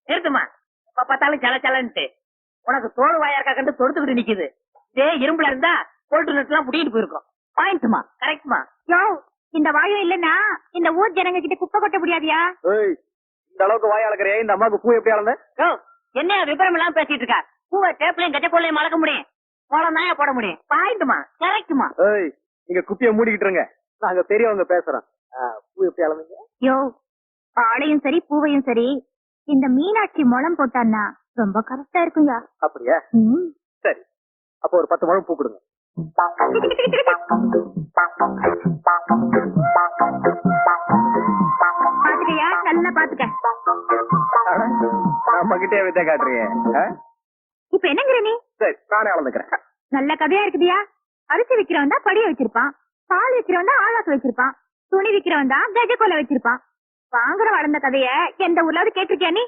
நிறுத்துமா. இப்ப பார்த்தாலும் சல சலன்ட்டு உனக்கு தோல் வாயாக்கா கண்டு தொடுத்துக்கிட்டு நிக்குது. இதே இரும்புல இருந்தா போல்ட்டு நட்டு எல்லாம் புடிக்கிட்டு போயிருக்கோம். பாயிண்ட்மா, கரெக்ட்மா. யோ, இந்த வாயும் இல்லன்னா இந்த ஊர் ஜனங்க கிட்ட குப்பை கொட்ட முடியாதியா? இந்த அளவுக்கு வாய் அளக்குறே, இந்த அம்மாவுக்கு பூ எப்படி அளந்த? என்ன விபரம் எல்லாம் பேசிட்டு இருக்கா? பூவை டேப்லயும் கட்ட கொள்ளையும் மறக்க முடியும், போலாம் தான் போட முடியும். பாயிண்ட்மா, கரெக்ட்மா. நீங்க குப்பிய மூடிக்கிட்டு இருங்க, நாங்க பெரியவங்க பேசுறோம். பூ எப்படி அளந்தீங்க? யோ, ஆளையும் சரி பூவையும் சரி இந்த மீனாட்சி முளம் போட்டான்னா ரொம்ப கரெக்டா இருக்குங்க. அப்படியா? சரி, அப்போ ஒரு 10 முழம் பூ கொடுங்க. பாத்துக்கையா, நல்லா பாத்துக்க. நம்ம கிட்டே வித்த காட்டுறீங்க. இப்ப என்னங்கிற நீ? சரி, நானே அளந்துக்கிறேன். நல்ல கதையா இருக்குதியா. அரிசி விக்கிறவன் தான் படிய வச்சிருப்பான், பால் விக்கிறவன் தான் ஆளாக்கு வச்சிருப்பான், துணி விக்கிறவன் தான் கஜ கொலை வச்சிருப்பான். வாங்குற வளர்ந்த கதைய எந்த ஊர்லாவது கேட்டிருக்கியா நீ?